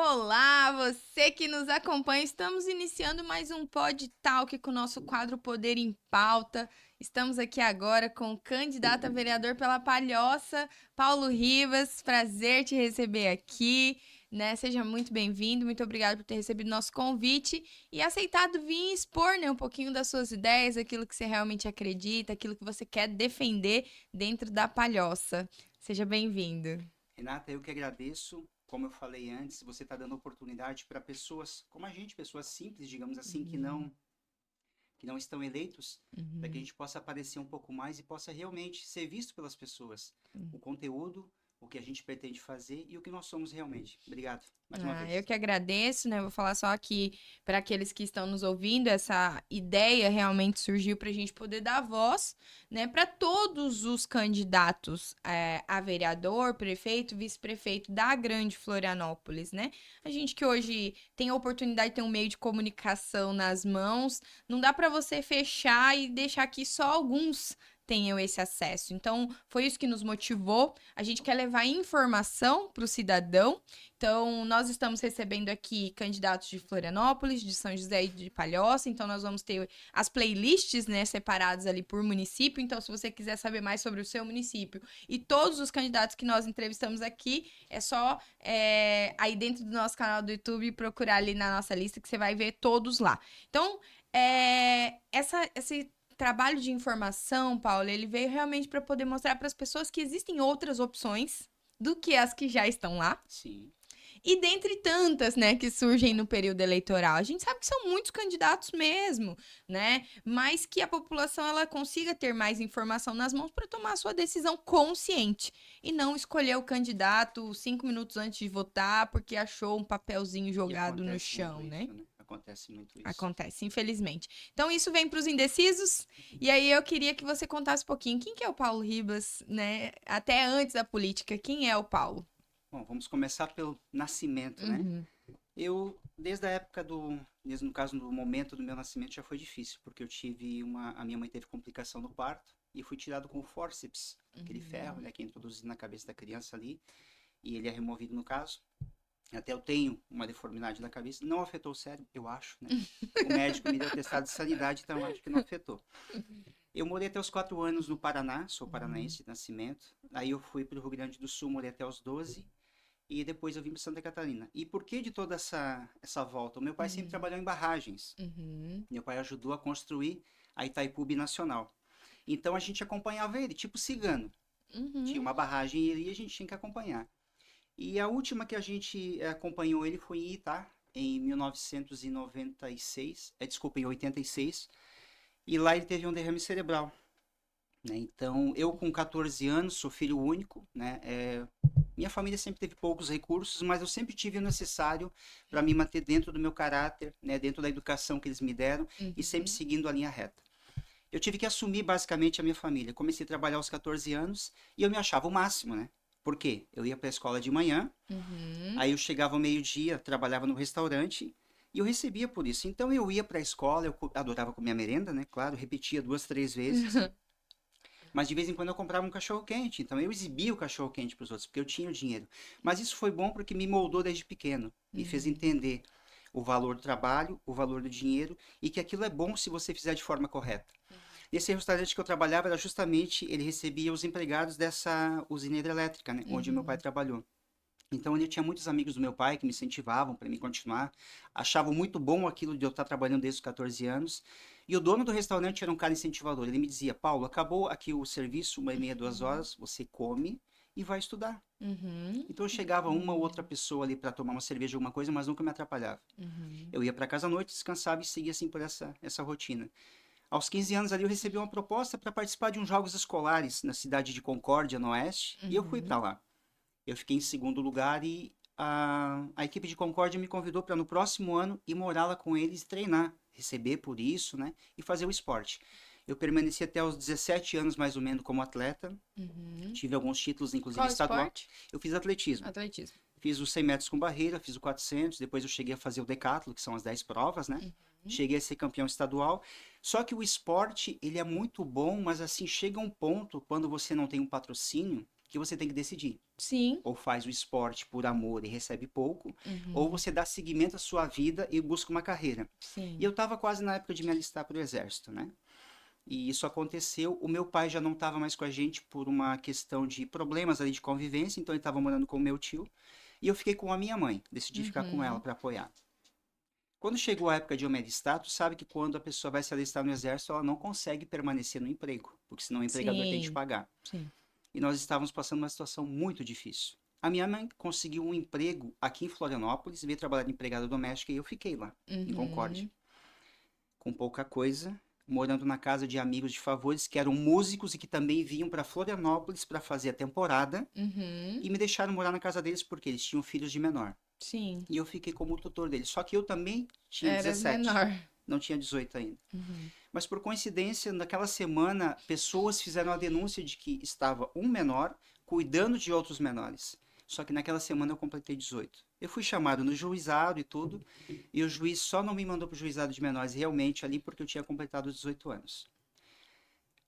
Olá, você que nos acompanha. Estamos iniciando mais um Pod Talk com o nosso quadro Poder em Pauta. Estamos aqui agora com o candidato a vereador pela Palhoça, Paulo Ribas. Prazer te receber aqui, né? Seja muito bem-vindo. Muito obrigado por ter recebido nosso convite e aceitado vir expor, né, um pouquinho das suas ideias, aquilo que você realmente acredita, aquilo que você quer defender dentro da Palhoça. Seja bem-vindo. Renata, eu que agradeço. Como eu falei antes, você está dando oportunidade para pessoas como a gente, pessoas simples, digamos assim, que não estão eleitos, para que a Uhum. gente possa aparecer um pouco mais e possa realmente ser visto pelas pessoas. O conteúdo, o que a gente pretende fazer e o que nós somos realmente. Obrigado, mais uma Eu vez. que agradeço, né? Vou falar só aqui para aqueles que estão nos ouvindo, essa ideia realmente surgiu para a gente poder dar voz, né, para todos os candidatos a vereador, prefeito, vice-prefeito da Grande Florianópolis, né? A gente que hoje tem a oportunidade de ter um meio de comunicação nas mãos, não dá para você fechar e deixar que só alguns tenham esse acesso. Então, foi isso que nos motivou. A gente quer levar informação para o cidadão. Então, nós estamos recebendo aqui candidatos de Florianópolis, de São José e de Palhoça. Então, nós vamos ter as playlists, né, separadas ali por município. Então, se você quiser saber mais sobre o seu município e todos os candidatos que nós entrevistamos aqui, é só aí dentro do nosso canal do YouTube procurar ali na nossa lista que você vai ver todos lá. Então, esse trabalho de informação, Paulo, ele veio realmente para poder mostrar para as pessoas que existem outras opções do que as que já estão lá. Sim, E dentre tantas, né, que surgem no período eleitoral, a gente sabe que são muitos candidatos mesmo, né? Mas que a população ela consiga ter mais informação nas mãos para tomar a sua decisão consciente e não escolher o candidato 5 minutos antes de votar porque achou um papelzinho e jogado no acontece chão, muito né? isso, né? Acontece muito isso. Acontece, infelizmente. Então isso vem para os indecisos. E aí eu queria que você contasse um pouquinho quem que é o Paulo Ribas, né? Até antes da política, quem é o Paulo? Bom, vamos começar pelo nascimento, né? Uhum, Desde a época desde no caso, no momento do meu nascimento já foi difícil, porque a minha mãe teve complicação no parto e fui tirado com o fórceps, aquele ferro, uhum. né, que é introduzido na cabeça da criança ali, e ele é removido no caso. Até eu tenho uma deformidade na cabeça, não afetou o cérebro, eu acho, né? O médico me deu atestado de sanidade, então eu acho que não afetou. Eu morei até os 4 anos no Paraná, sou Uhum. paranaense de nascimento. Aí eu fui para o Rio Grande do Sul, morei até os 12 e depois eu vim para Santa Catarina. E por que de toda essa volta? O meu pai sempre Uhum. trabalhou em barragens. Uhum. Meu pai ajudou a construir a Itaipu Binacional. Então a gente acompanhava ele, tipo cigano. Tinha Uhum. uma barragem e a gente tinha que acompanhar. E a última que a gente acompanhou ele foi em Itá, em 1996, desculpa, em 86. E lá ele teve um derrame cerebral. Né? Então, eu com 14 anos, sou filho único, né? Minha família sempre teve poucos recursos, mas eu sempre tive o necessário para me manter dentro do meu caráter, né? Dentro da educação que eles me deram e sempre Uhum. seguindo a linha reta. Eu tive que assumir basicamente a minha família. Comecei a trabalhar aos 14 anos e eu me achava o máximo, né? Por quê? Eu ia para a escola de manhã, Uhum. aí eu chegava ao meio-dia, trabalhava no restaurante e eu recebia por isso. Então eu ia para a escola, eu adorava comer a merenda, né? Claro, repetia 2, 3 vezes. Mas de vez em quando eu comprava um cachorro quente, então eu exibia o cachorro quente para os outros, porque eu tinha o dinheiro. Mas isso foi bom porque me moldou desde pequeno, me fez Uhum. entender o valor do trabalho, o valor do dinheiro e que aquilo é bom se você fizer de forma correta. Nesse restaurante que eu trabalhava era justamente, ele recebia os empregados dessa usina hidrelétrica, né, onde o meu pai Uhum. trabalhou. Então eu tinha muitos amigos do meu pai que me incentivavam para me continuar, achavam muito bom aquilo de eu estar trabalhando desde os 14 anos. E o dono do restaurante era um cara incentivador. Ele me dizia: Paulo, acabou aqui o serviço, 1h30, 2 horas, você come e vai estudar. Uhum. Então eu chegava uma ou outra pessoa ali para tomar uma cerveja, alguma coisa, mas nunca me atrapalhava. Uhum. Eu ia para casa à noite, descansava e seguia assim por essa rotina. Aos 15 anos ali eu recebi uma proposta para participar de uns jogos escolares na cidade de Concórdia, no Oeste, e eu fui para Uhum. lá. Eu fiquei em segundo lugar e a equipe de Concórdia me convidou para no próximo ano ir morar lá com eles e treinar, receber por isso, né? E fazer o esporte. Eu permaneci até os 17 anos mais ou menos como atleta. Uhum. Tive alguns títulos, inclusive Qual estadual. esporte? Eu fiz atletismo. Atletismo. Fiz os 100 metros com barreira, fiz o 400, depois eu cheguei a fazer o decathlon, que são as 10 provas, né? Uhum. Cheguei a ser campeão estadual. Só que o esporte, ele é muito bom, mas assim, chega um ponto, quando você não tem um patrocínio, que você tem que decidir. Sim. Ou faz o esporte por amor e recebe pouco, Uhum. ou você dá seguimento à sua vida e busca uma carreira. Sim. E eu estava quase na época de me alistar para o exército, né? E isso aconteceu. O meu pai já não estava mais com a gente por uma questão de problemas ali de convivência, então ele estava morando com o meu tio. E eu fiquei com a minha mãe, decidi ficar com ela Uhum. para apoiar. Quando chegou a época de eu me alistar, tu sabe que quando a pessoa vai se alistar no exército, ela não consegue permanecer no emprego, porque senão o empregador tem que te Sim. pagar. Sim. E nós estávamos passando uma situação muito difícil. A minha mãe conseguiu um emprego aqui em Florianópolis, veio trabalhar de empregada doméstica e eu fiquei lá, em Concórdia, Uhum. com pouca coisa, morando na casa de amigos de favores que eram músicos e que também vinham para Florianópolis para fazer a temporada Uhum. e me deixaram morar na casa deles porque eles tinham filhos de menor. Sim. E eu fiquei como tutor deles. Só que eu também tinha Eras 17, menor. não tinha 18 ainda. Uhum. Mas por coincidência, naquela semana, pessoas fizeram a denúncia de que estava um menor cuidando de outros menores. Só que naquela semana eu completei 18. Eu fui chamado no juizado e tudo, e o juiz só não me mandou para o juizado de menores realmente ali porque eu tinha completado os 18 anos.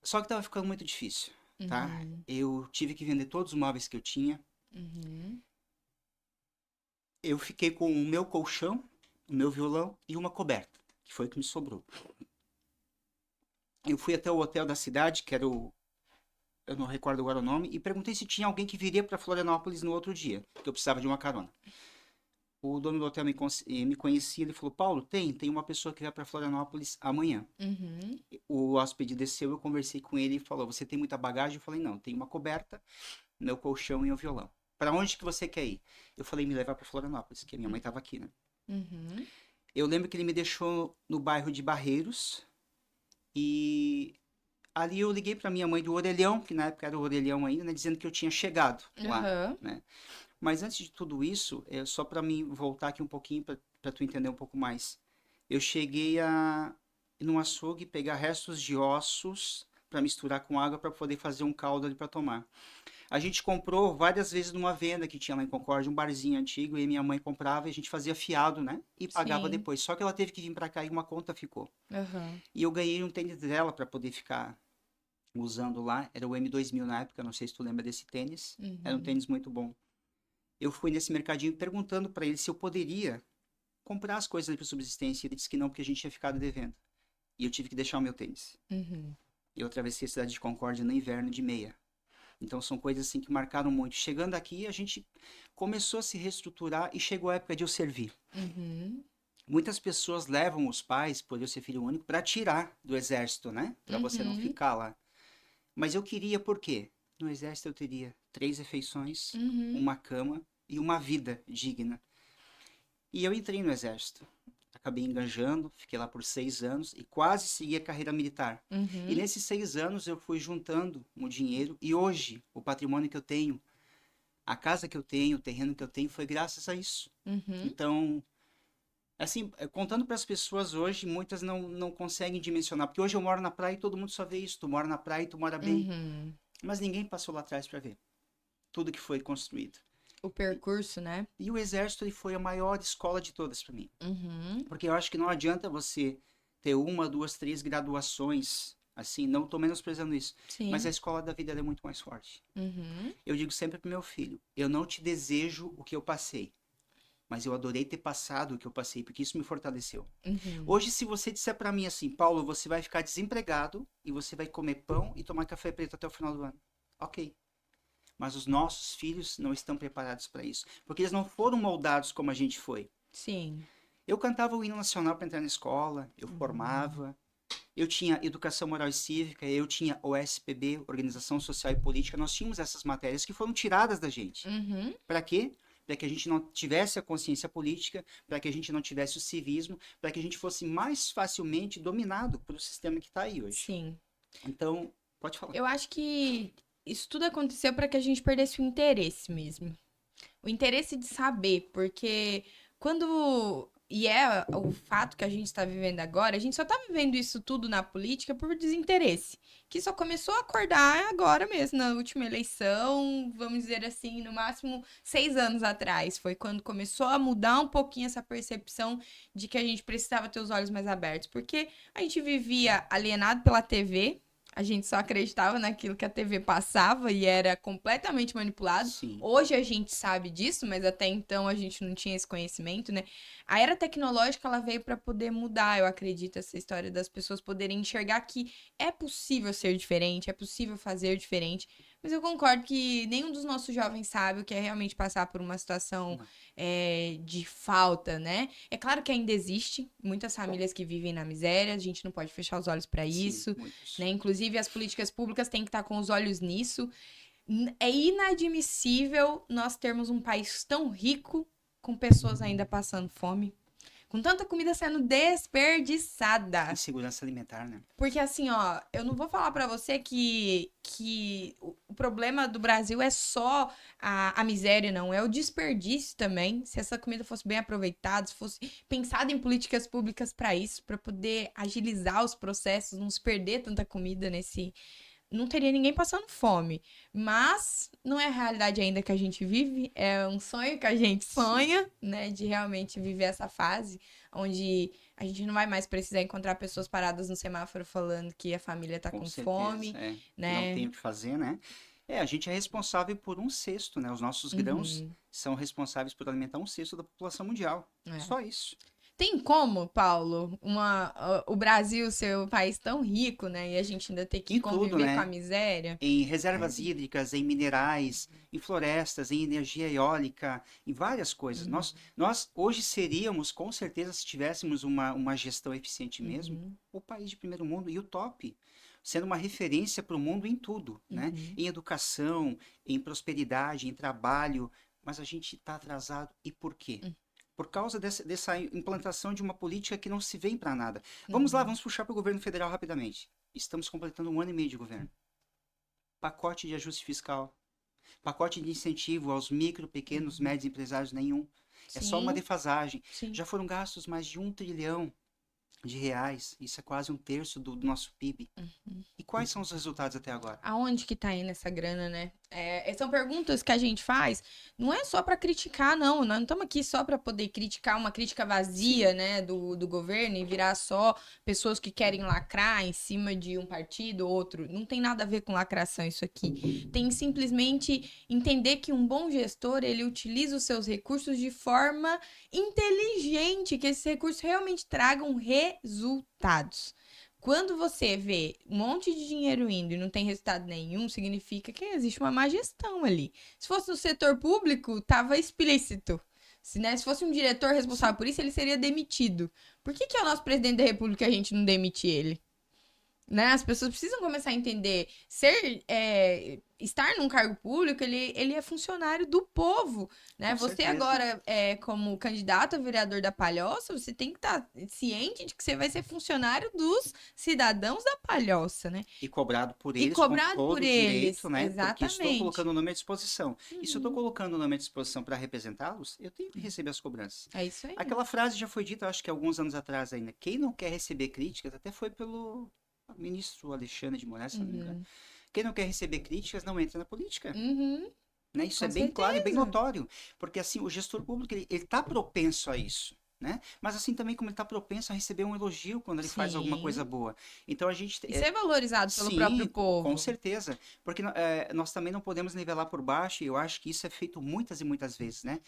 Só que estava ficando muito difícil, tá? Uhum. Eu tive que vender todos os móveis que eu tinha. Uhum. Eu fiquei com o meu colchão, o meu violão e uma coberta, que foi o que me sobrou. Eu fui até o hotel da cidade, que era o eu não recordo agora o nome, e perguntei se tinha alguém que viria para Florianópolis no outro dia, que eu precisava de uma carona. O dono do hotel me conhecia, ele falou, Paulo, tem uma pessoa que vai para Florianópolis amanhã. Uhum. O hóspede desceu, eu conversei com ele e falou, você tem muita bagagem? Eu falei, não, tem uma coberta, meu colchão e um violão. Para onde que você quer ir? Eu falei, me levar para Florianópolis, que a minha mãe estava aqui, né? Uhum. Eu lembro que ele me deixou no bairro de Barreiros e ali eu liguei para minha mãe do Orelhão, que na época era o Orelhão ainda, né, dizendo que eu tinha chegado lá, Aham. né? Mas antes de tudo isso, só para mim voltar aqui um pouquinho para tu entender um pouco mais. Eu cheguei a ir num açougue pegar restos de ossos para misturar com água para poder fazer um caldo ali para tomar. A gente comprou várias vezes numa venda que tinha lá em Concórdia, um barzinho antigo, e minha mãe comprava e a gente fazia fiado, né? E pagava Sim. depois. Só que ela teve que vir para cá e uma conta ficou. Aham. E eu ganhei um tênis dela para poder ficar usando lá. Era o M2000 na época, não sei se tu lembra desse tênis. Era um Uhum. tênis muito bom. Eu fui nesse mercadinho perguntando para ele se eu poderia comprar as coisas ali para subsistência. Ele disse que não, porque a gente tinha ficado devendo. E eu tive que deixar o meu tênis. Uhum. Eu atravessei a cidade de Concórdia no inverno de meia. Então são coisas assim que marcaram muito. Chegando aqui, a gente começou a se reestruturar e chegou a época de eu servir. Uhum. Muitas pessoas levam os pais, por eu ser filho único, para tirar do exército, né? Para você não Uhum. ficar lá. Mas eu queria por quê? No exército eu teria 3 refeições, Uhum. uma cama e uma vida digna. E eu entrei no exército. Acabei enganjando, fiquei lá por 6 anos e quase segui a carreira militar. E Uhum. nesses 6 anos eu fui juntando o dinheiro e hoje o patrimônio que eu tenho, a casa que eu tenho, o terreno que eu tenho foi graças a isso. Uhum. Então, assim, contando para as pessoas hoje, muitas não conseguem dimensionar, porque hoje eu moro na praia e todo mundo só vê isso, tu mora na praia e tu mora bem, Uhum. mas ninguém passou lá atrás para ver tudo que foi construído. O percurso, né? E o exército ele foi a maior escola de todas para mim. Uhum. Porque eu acho que não adianta você ter uma, duas, três graduações, assim, não tô menosprezando isso, mas a Sim. escola da vida ela é muito mais forte. Uhum. Eu digo sempre pro meu filho, eu não te desejo o que eu passei, mas eu adorei ter passado o que eu passei, porque isso me fortaleceu. Uhum. Hoje, se você disser para mim assim, Paulo, você vai ficar desempregado e você vai comer pão e tomar café preto até o final do ano. Ok. Mas os nossos filhos não estão preparados para isso, porque eles não foram moldados como a gente foi. Sim. Eu cantava o hino nacional para entrar na escola, eu Uhum. formava, eu tinha educação moral e cívica, eu tinha OSPB, Organização Social e Política, nós tínhamos essas matérias que foram tiradas da gente. Uhum. Para quê? Para que a gente não tivesse a consciência política, para que a gente não tivesse o civismo, para que a gente fosse mais facilmente dominado pelo sistema que está aí hoje. Sim. Então, pode falar. Eu acho que isso tudo aconteceu para que a gente perdesse o interesse mesmo. O interesse de saber, porque quando. E é o fato que a gente está vivendo agora, a gente só tá vivendo isso tudo na política por desinteresse. Que só começou a acordar agora mesmo, na última eleição, vamos dizer assim, no máximo 6 anos atrás. Foi quando começou a mudar um pouquinho essa percepção de que a gente precisava ter os olhos mais abertos. Porque a gente vivia alienado pela TV, A gente só acreditava naquilo que a TV passava e era completamente manipulado. Sim. Hoje a gente sabe disso, mas até então a gente não tinha esse conhecimento, né? A era tecnológica, ela veio para poder mudar, eu acredito, essa história das pessoas poderem enxergar que é possível ser diferente, é possível fazer diferente. Mas eu concordo que nenhum dos nossos jovens sabe o que é realmente passar por uma situação Não. de falta, né? É claro que ainda existe muitas famílias que vivem na miséria, a gente não pode fechar os olhos para Sim, isso, muitos. né? Inclusive, as políticas públicas têm que estar com os olhos nisso. É inadmissível nós termos um país tão rico com pessoas ainda passando fome, com tanta comida sendo desperdiçada. Insegurança alimentar, né? Porque assim, ó, eu não vou falar pra você que o problema do Brasil é só a miséria, não. É o desperdício também. Se essa comida fosse bem aproveitada, se fosse pensado em políticas públicas pra isso, pra poder agilizar os processos, não se perder tanta comida nesse. Não teria ninguém passando fome. Mas não é a realidade ainda que a gente vive. É um sonho que a gente Sim. sonha, né? De realmente viver essa fase onde a gente não vai mais precisar encontrar pessoas paradas no semáforo falando que a família tá com certeza, fome, que não né? tem o que fazer, né? A gente é responsável por um sexto, né? Os nossos grãos Uhum, são responsáveis por alimentar um sexto da população mundial. é. Só isso. Tem como, Paulo, o Brasil ser um país tão rico, né? E a gente ainda ter que Em tudo, conviver com a né? miséria? Em reservas hídricas, em minerais, em florestas, em energia eólica, em várias coisas. Uhum, Nós hoje seríamos, com certeza, se tivéssemos uma gestão eficiente mesmo, uhum, o país de primeiro mundo e o top, sendo uma referência para o mundo em tudo, né? uhum, Em educação, em prosperidade, em trabalho, mas a gente está atrasado. E por quê? Por causa dessa implantação de uma política que não se vem para nada. Vamos lá, uhum, vamos puxar para o governo federal rapidamente. Estamos completando 1 ano e meio de governo. Pacote de ajuste fiscal, pacote de incentivo aos micro, pequenos, uhum. médios empresários, nenhum. É só uma Sim, defasagem. sim. Já foram gastos mais de R$ 1 trilhão. Isso é quase um terço do nosso PIB. E quais são os resultados até agora? Aonde que tá indo essa grana, né? São perguntas que a gente faz, não é só pra criticar, não. Nós não estamos aqui só pra poder criticar uma crítica vazia, Sim, né, do governo e virar só pessoas que querem lacrar em cima de um partido ou outro. Não tem nada a ver com lacração isso aqui. Tem simplesmente entender que um bom gestor, ele utiliza os seus recursos de forma inteligente, que esses recursos realmente tragam resultados. Quando você vê um monte de dinheiro indo e não tem resultado nenhum, significa que existe uma má gestão ali. Se fosse no setor público, estava explícito. Se fosse um diretor responsável sim. por isso, ele seria demitido. Por que é o nosso presidente da República e a gente não demite ele? Né? As pessoas precisam começar a entender. Estar num cargo público, ele é funcionário do povo, né? Com Você certeza. agora, como candidato a vereador da Palhoça, você tem que estar ciente de que você vai ser funcionário dos cidadãos da Palhoça, né? E cobrado por E eles com cobrado por todo o direito, eles, né? Porque estou colocando exatamente. o nome à disposição. E se eu estou Uhum. colocando o nome à disposição para representá-los, eu tenho que receber as cobranças. É isso aí. Aquela frase já foi dita, acho que alguns anos atrás ainda. Quem não quer receber críticas, até foi pelo ministro Alexandre de Moraes, se não me engano. Uhum. Quem não quer receber críticas não entra na política. Uhum. Né? Isso é Com bem claro e bem certeza. notório. Porque assim, o gestor público, ele está propenso a isso. Né? Mas assim também como ele está propenso a receber um elogio quando ele faz alguma coisa Sim. boa. Então a gente E ser valorizado pelo próprio sim, com povo. certeza. Porque nós também não podemos nivelar por baixo, e eu acho que isso é feito muitas e muitas vezes, né?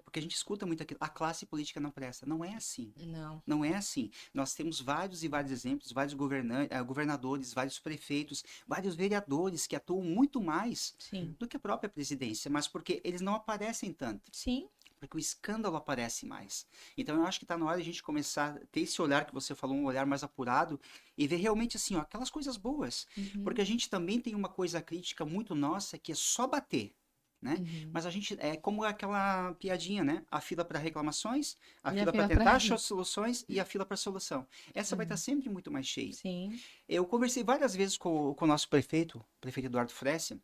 Porque a gente escuta muito aquilo, a classe política não presta. Não é assim. Não. Não é assim. Nós temos vários e vários exemplos, vários governadores, vários prefeitos, vários vereadores que atuam muito mais Sim. do que a própria presidência, mas porque eles não aparecem tanto. Sim. Porque o escândalo aparece mais. Então eu acho que está na hora de a gente começar a ter esse olhar que você falou, um olhar mais apurado, e ver realmente assim, ó, aquelas coisas boas. Uhum. Porque a gente também tem uma coisa crítica muito nossa que é só bater. Né? Uhum. Mas a gente é como aquela piadinha, né? A fila para reclamações, a E a fila para fila pra tentar rir. achar soluções e a fila para solução. Essa vai estar Uhum. sempre muito mais cheia. Sim. Eu conversei várias vezes com o nosso prefeito, o prefeito Eduardo Fresse,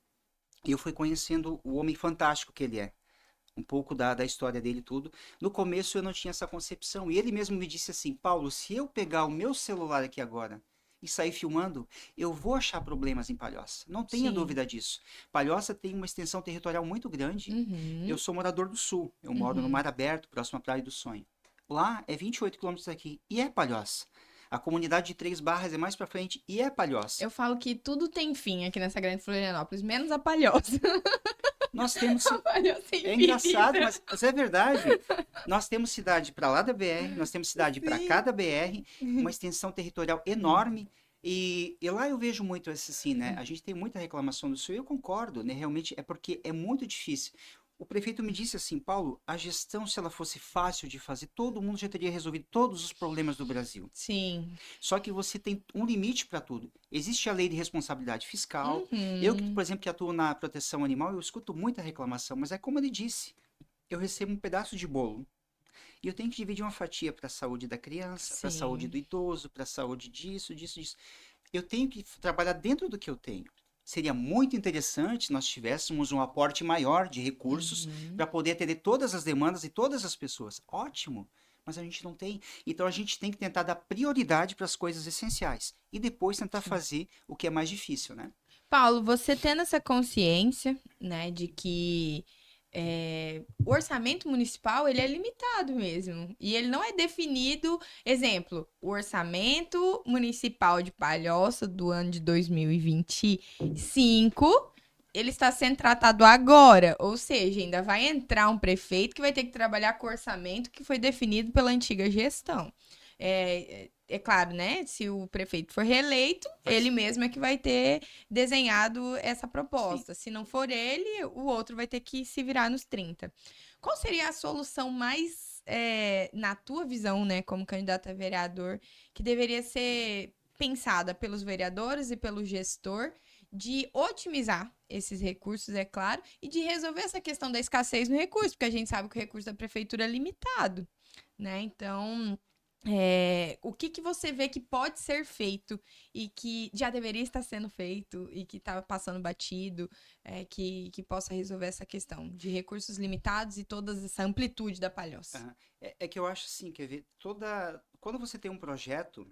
e eu fui conhecendo o homem fantástico que ele é. Um pouco da história dele e tudo. No começo eu não tinha essa concepção. E ele mesmo me disse assim: Paulo, se eu pegar o meu celular aqui agora e sair filmando, eu vou achar problemas em Palhoça. Não tenha Sim. dúvida disso. Palhoça tem uma extensão territorial muito grande. Eu Uhum. sou morador do sul. Eu moro no Uhum. Mar Aberto, próximo à Praia do Sonho. Lá é 28 quilômetros daqui. E é Palhoça. A comunidade de Três Barras é mais pra frente e é Palhoça. Eu falo que tudo tem fim aqui nessa grande Florianópolis, menos a Palhoça. Nós temos... A Palhoça é É engraçado, infinita. mas é verdade. Nós temos cidade para lá da BR, nós temos cidade para Sim. cá da BR, uma extensão territorial enorme. E lá eu vejo muito esse assim, né? A gente tem muita reclamação do Sul, e eu concordo, né? Realmente é porque é muito difícil. O prefeito me disse assim, Paulo, a gestão, se ela fosse fácil de fazer, todo mundo já teria resolvido todos os problemas do Brasil. Sim. Só que você tem um limite para tudo. Existe a lei de responsabilidade fiscal. Eu, que, Uhum. por exemplo, que atuo na proteção animal, eu escuto muita reclamação, mas é como ele disse, eu recebo um pedaço de bolo e eu tenho que dividir uma fatia para a saúde da criança, para a saúde Sim. do idoso, para a saúde disso, disso, disso. Eu tenho que trabalhar dentro do que eu tenho. Seria muito interessante se nós tivéssemos um aporte maior de recursos Uhum. para poder atender todas as demandas e todas as pessoas. Ótimo, mas a gente não tem. Então a gente tem que tentar dar prioridade para as coisas essenciais e depois tentar Sim. fazer o que é mais difícil, né? Paulo, você tendo essa consciência, né, de que o orçamento municipal, ele é limitado mesmo. E ele não é definido, exemplo, o orçamento municipal de Palhoça do ano de 2025, ele está sendo tratado agora. Ou seja, ainda vai entrar um prefeito que vai ter que trabalhar com o orçamento que foi definido pela antiga gestão. É claro, né? Se o prefeito for reeleito, ele mesmo é que vai ter desenhado essa Sim. proposta. Se não for ele, o outro vai ter que se virar nos 30. Qual seria a solução mais, na tua visão, né, como candidato a vereador, que deveria ser pensada pelos vereadores e pelo gestor de otimizar esses recursos, é claro, e de resolver essa questão da escassez no recurso, porque a gente sabe que o recurso da prefeitura é limitado, né? Então, o que que você vê que pode ser feito e que já deveria estar sendo feito e que está passando batido, que possa resolver essa questão de recursos limitados e toda essa amplitude da Palhoça? Aham. É que eu acho assim, quer ver, quando você tem um projeto,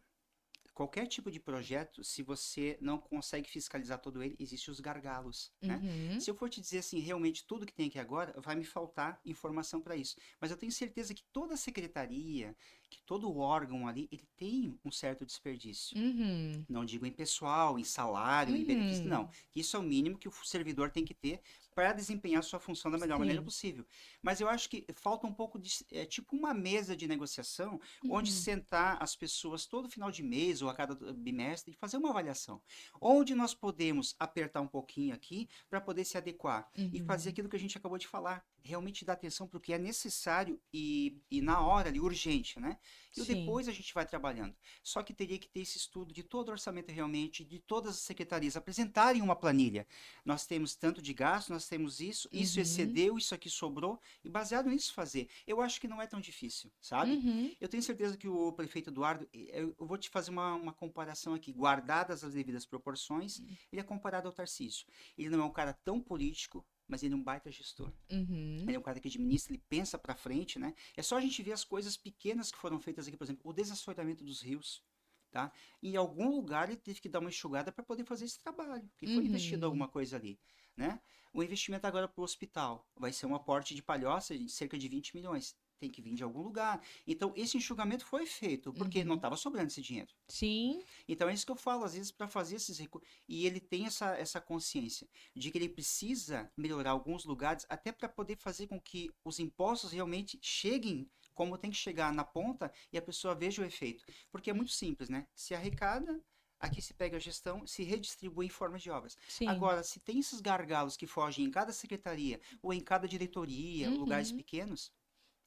qualquer tipo de projeto, se você não consegue fiscalizar todo ele, existem os gargalos, né? Uhum, Se eu for te dizer assim, realmente tudo que tem aqui agora, vai me faltar informação para isso. Mas eu tenho certeza que toda secretaria, que todo órgão ali, ele tem um certo desperdício. uhum, Não digo em pessoal, em salário, em benefício, não. uhum. Isso é o mínimo que o servidor tem que ter para desempenhar sua função da melhor maneira Sim. possível. Mas eu acho que falta um pouco de, tipo uma mesa de negociação, onde Uhum, sentar as pessoas todo final de mês ou a cada bimestre e fazer uma avaliação. Onde nós podemos apertar um pouquinho aqui para poder se adequar e fazer uhum. aquilo que a gente acabou de falar. Realmente dar atenção para o que é necessário e na hora ali, urgente, né? E Sim. depois a gente vai trabalhando. Só que teria que ter esse estudo de todo o orçamento realmente, de todas as secretarias apresentarem uma planilha. Nós temos tanto de gasto, nós temos isso, isso Uhum, excedeu, isso aqui sobrou, e baseado nisso fazer. Eu acho que não é tão difícil, sabe? uhum. Eu tenho certeza que o prefeito Eduardo, eu vou te fazer uma comparação aqui, guardadas as devidas proporções, ele é comparado ao Tarcísio. Ele não é um cara tão político, mas ele é um baita gestor. Uhum, Ele é um cara que administra, ele pensa para frente, né? É só a gente ver as coisas pequenas que foram feitas aqui, por exemplo, o desassoreamento dos rios, tá? Em algum lugar ele teve que dar uma enxugada para poder fazer esse trabalho, porque foi investido uhum. alguma coisa ali, né? O investimento agora para o hospital vai ser um aporte de Palhoça de cerca de 20 milhões. Tem que vir de algum lugar. Então, esse enxugamento foi feito, porque não Uhum. estava sobrando esse dinheiro. Sim. Então é isso que eu falo, às vezes, para fazer esses recursos. E ele tem essa consciência de que ele precisa melhorar alguns lugares até para poder fazer com que os impostos realmente cheguem como tem que chegar na ponta e a pessoa veja o efeito. Porque é muito simples, né? Se arrecada, aqui se pega a gestão, se redistribui em forma de obras. Sim. Agora, se tem esses gargalos que fogem em cada secretaria ou em cada diretoria, lugares Uhum. pequenos,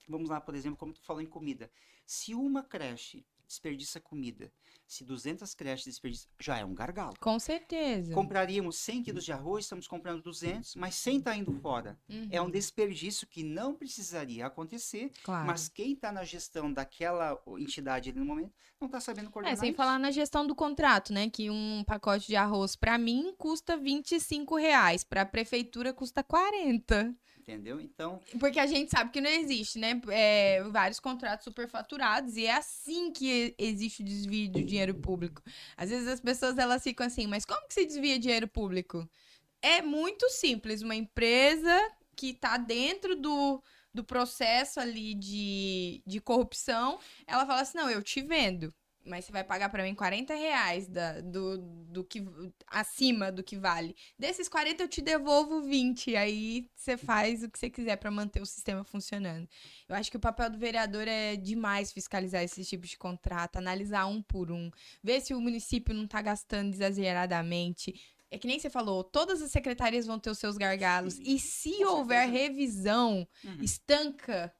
vamos lá, por exemplo, como tu falou em comida. Se uma creche desperdiça comida, se 200 creches desperdiçam, já é um gargalo. Com certeza. Compraríamos 100 quilos de arroz, estamos comprando 200, mas 100 está indo fora. É um Uhum. desperdício que não precisaria acontecer, Claro. mas quem está na gestão daquela entidade ali no momento não está sabendo coordenar Sem isso. falar na gestão do contrato, né? Que um pacote de arroz para mim custa R$ 25, para a prefeitura custa 40. Entendeu? Então, Porque a gente sabe que não existe, né? Vários contratos superfaturados e é assim que existe o desvio do dinheiro público. Às vezes as pessoas elas ficam assim, mas como que se desvia dinheiro público? É muito simples. Uma empresa que está dentro do processo ali de corrupção, ela fala assim: não, eu te vendo. mas você vai pagar pra mim R$ 40 do que, acima do que vale. Desses 40 eu te devolvo 20, aí você faz o que você quiser pra manter o sistema funcionando. Eu acho que o papel do vereador é demais fiscalizar esse tipo de contrato, analisar um por um, ver se o município não tá gastando exageradamente. É que nem você falou, todas as secretarias vão ter os seus gargalos. Sim, E se com houver certeza. revisão, Uhum. estanca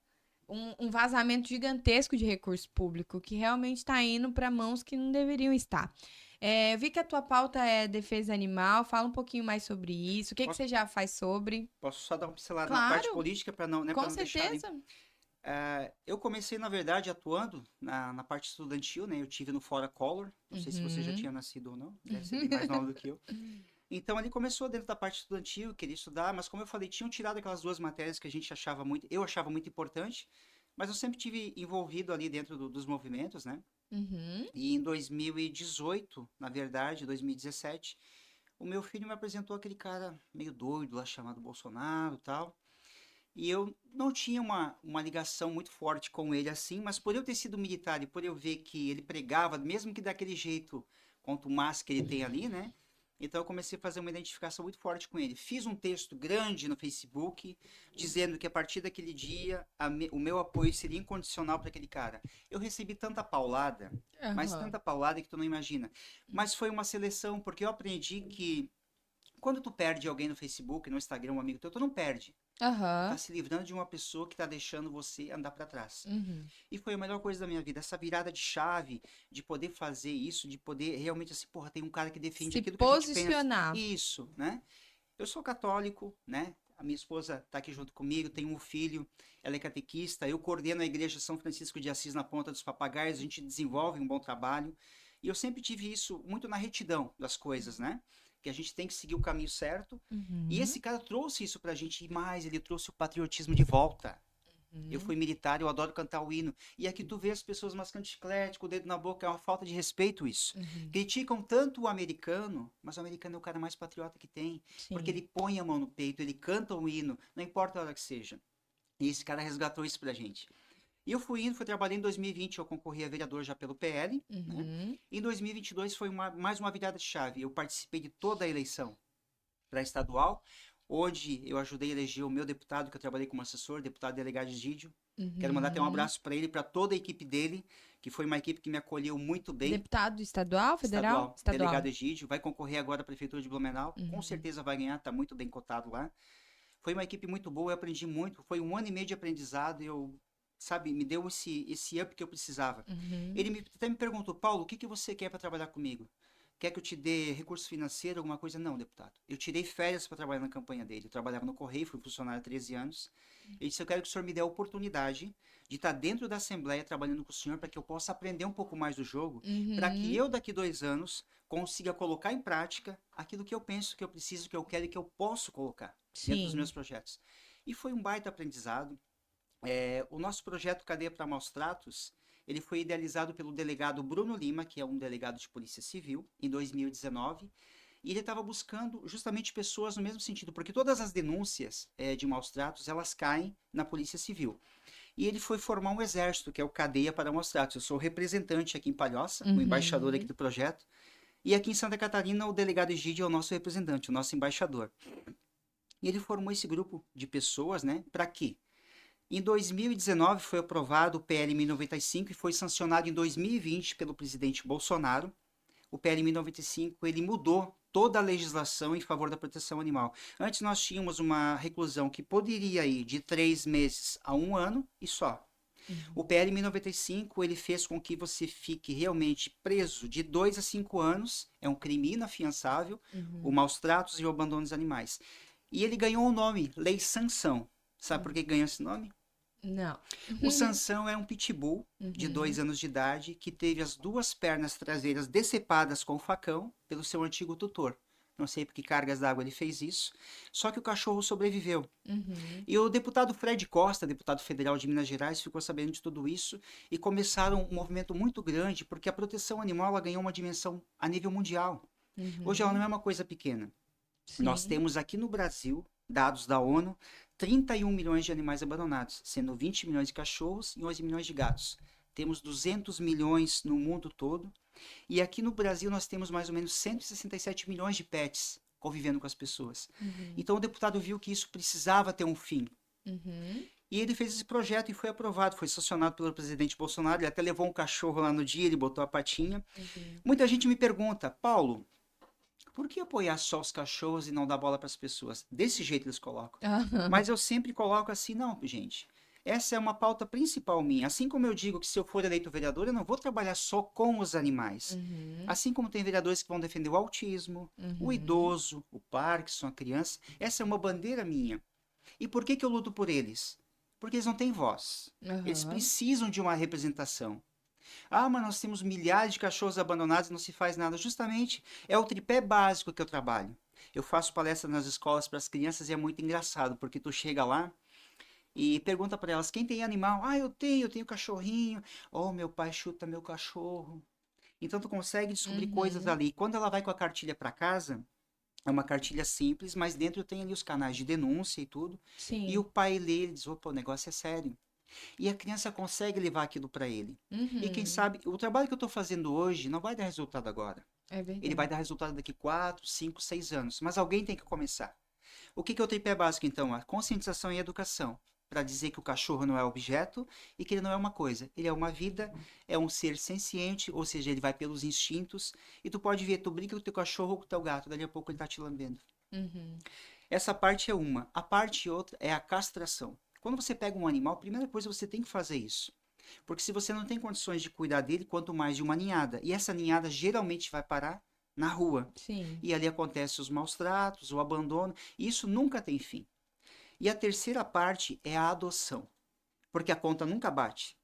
um vazamento gigantesco de recurso público que realmente está indo para mãos que não deveriam estar. Eu vi que a tua pauta é defesa animal. Fala um pouquinho mais sobre isso. O que, que Posso, você já faz sobre? posso só dar uma pincelada na parte Claro, política para não, né, para com não deixar ali. certeza. Eu comecei, na verdade, atuando na parte estudantil, né? Eu tive no Fora Collor. Não sei se você já Uhum. tinha nascido ou não. Deve ser bem mais nova do que eu. Então, ali começou dentro da parte estudantil, queria estudar, mas como eu falei, tinham tirado aquelas duas matérias que a gente achava muito, eu achava muito importante, mas eu sempre tive envolvido ali dentro dos movimentos, né? Uhum. E em 2018, na verdade, 2017, o meu filho me apresentou aquele cara meio doido lá chamado Bolsonaro e tal. E eu não tinha uma ligação muito forte com ele assim, mas por eu ter sido militar e por eu ver que ele pregava, mesmo que daquele jeito, quanto mais que ele tem ali, né? Então eu comecei a fazer uma identificação muito forte com ele. Fiz um texto grande no Facebook, dizendo que a partir daquele dia o meu apoio seria incondicional para aquele cara. Eu recebi tanta paulada, mas Aham. tanta paulada que tu não imagina. Mas foi uma seleção, porque eu aprendi que quando tu perde alguém no Facebook, no Instagram, um amigo teu, tu não perde. Tu tá Aham. se livrando de uma pessoa que tá deixando você andar para trás. Uhum. E foi a melhor coisa da minha vida, essa virada de chave, de poder fazer isso, de poder realmente assim, porra, tem um cara que defende Se aquilo que a gente pensa. posicionar. Isso, né? Eu sou católico, né? A minha esposa tá aqui junto comigo, tem um filho, ela é catequista, eu coordeno a igreja São Francisco de Assis na Ponta dos Papagaios, a gente desenvolve um bom trabalho. E eu sempre tive isso muito na retidão das coisas, né? Que a gente tem que seguir o caminho certo. E Uhum. esse cara trouxe isso pra gente e mais, ele trouxe o patriotismo de volta. Eu Uhum. fui militar, eu adoro cantar o hino. E aqui tu vê as pessoas mascando chiclete, com o dedo na boca, é uma falta de respeito isso. Uhum. Criticam tanto o americano, mas o americano é o cara mais patriota que tem. Porque Sim. ele põe a mão no peito, ele canta o hino, não importa a hora que seja. E esse cara resgatou isso pra gente. E eu fui indo, fui trabalhando em 2020, eu concorri a vereador já pelo PL, né? Uhum. Em 2022 foi mais uma virada de chave. Eu participei de toda a eleição para estadual. Hoje eu ajudei a eleger o meu deputado, que eu trabalhei como assessor, deputado delegado Egídio. Quero mandar até um Uhum. abraço para ele, para toda a equipe dele, que foi uma equipe que me acolheu muito bem. Deputado estadual, federal? Estadual, Estadual. delegado Egídio, vai concorrer agora à Prefeitura de Blumenau. Com Uhum. certeza vai ganhar, está muito bem cotado lá. Foi uma equipe muito boa, eu aprendi muito. Foi 1 ano e meio de aprendizado, eu, sabe, me deu esse up que eu precisava. Uhum. Ele até me perguntou, Paulo, o que você quer para trabalhar comigo? Quer que eu te dê recurso financeiro, alguma coisa? Não, deputado. Eu tirei férias para trabalhar na campanha dele. Eu trabalhava no Correio, fui funcionário há 13 anos. Ele disse, eu quero que o senhor me dê a oportunidade de estar dentro da Assembleia trabalhando com o senhor para que eu possa aprender um pouco mais do jogo, para que Uhum. eu, daqui 2 anos, consiga colocar em prática aquilo que eu penso, que eu preciso, que eu quero e que eu posso colocar dentro dos Sim. meus projetos. E foi um baita aprendizado. O nosso projeto Cadeia para Maus Tratos, ele foi idealizado pelo delegado Bruno Lima, que é um delegado de Polícia Civil, em 2019, e ele estava buscando justamente pessoas no mesmo sentido, porque todas as denúncias de maus tratos, elas caem na Polícia Civil. E ele foi formar um exército, que é o Cadeia para Maus Tratos. Eu sou o representante aqui em Palhoça, o embaixador aqui Uhum. do projeto, e aqui em Santa Catarina, o delegado Egídio é o nosso representante, o nosso embaixador. E ele formou esse grupo de pessoas, né, para quê? Em 2019 foi aprovado o PL 1095 e foi sancionado em 2020 pelo presidente Bolsonaro. O PL 1095 ele mudou toda a legislação em favor da proteção animal. Antes nós tínhamos uma reclusão que poderia ir de 3 meses a 1 ano e só. O Uhum. PL 1095 ele fez com que você fique realmente preso de 2 a 5 anos. É um crime inafiançável, o Uhum. maus tratos e o abandono dos animais. E ele ganhou o nome Lei Sanção. Sabe por que ganhou esse nome? Não. O Sansão é um pitbull de Uhum. 2 anos de idade que teve as duas pernas traseiras decepadas com o facão pelo seu antigo tutor. Não sei por que cargas d'água ele fez isso, só que o cachorro sobreviveu. Uhum. E o deputado Fred Costa, deputado federal de Minas Gerais, ficou sabendo de tudo isso e começaram um movimento muito grande porque a proteção animal ela ganhou uma dimensão a nível mundial. Hoje ela não Uhum. é uma coisa pequena. Nós Sim. temos aqui no Brasil, dados da ONU, 31 milhões de animais abandonados, sendo 20 milhões de cachorros e 11 milhões de gatos. temos 200 milhões no mundo todo. E aqui no Brasil nós temos mais ou menos 167 milhões de pets convivendo com as pessoas. Então o deputado viu que isso precisava ter um fim. E ele fez esse projeto e foi aprovado, foi sancionado pelo presidente Bolsonaro. Ele até levou um cachorro lá no dia, ele botou a patinha. Muita gente me pergunta, Paulo, por que apoiar só os cachorros e não dar bola para as pessoas? Desse jeito eles colocam. Mas eu sempre coloco assim, não, gente. Essa é uma pauta principal minha. Assim como eu digo que se eu for eleito vereador, eu não vou trabalhar só com os animais. Assim como tem vereadores que vão defender o autismo, o idoso, o Parkinson, a criança. Essa é uma bandeira minha. E por que que eu luto por eles? Porque eles não têm voz. Eles precisam de uma representação. Ah, mas nós temos milhares de cachorros abandonados e não se faz nada. Justamente é o tripé básico que eu trabalho. Eu faço palestra nas escolas para as crianças e é muito engraçado, porque tu chega lá e pergunta para elas, quem tem animal? Ah, eu tenho cachorrinho. Oh, meu pai chuta meu cachorro. Então tu consegue descobrir coisas ali. Quando ela vai com a cartilha para casa, é uma cartilha simples, mas dentro tem ali os canais de denúncia e tudo. Sim. E o pai lê, ele diz, opa, o negócio é sério. E a criança consegue levar aquilo para ele. E quem sabe, o trabalho que eu estou fazendo hoje não vai dar resultado agora. É verdade. Ele vai dar resultado daqui 4, 5, 6 anos. Mas alguém tem que começar. O que é o tripé básico, então? A conscientização e a educação. Para dizer que o cachorro não é objeto e que ele não é uma coisa. Ele é uma vida, é um ser senciente, ou seja, ele vai pelos instintos. E tu pode ver, tu brinca com o teu cachorro ou com o teu gato, dali a pouco ele tá te lambendo. Essa parte é uma. A parte outra é a castração. Quando você pega um animal, a primeira coisa você tem que fazer isso. Porque se você não tem condições de cuidar dele, quanto mais de uma ninhada. E essa ninhada geralmente vai parar na rua. Sim. E ali acontecem os maus tratos, o abandono. E isso nunca tem fim. E a terceira parte é a adoção. Porque a conta nunca bate.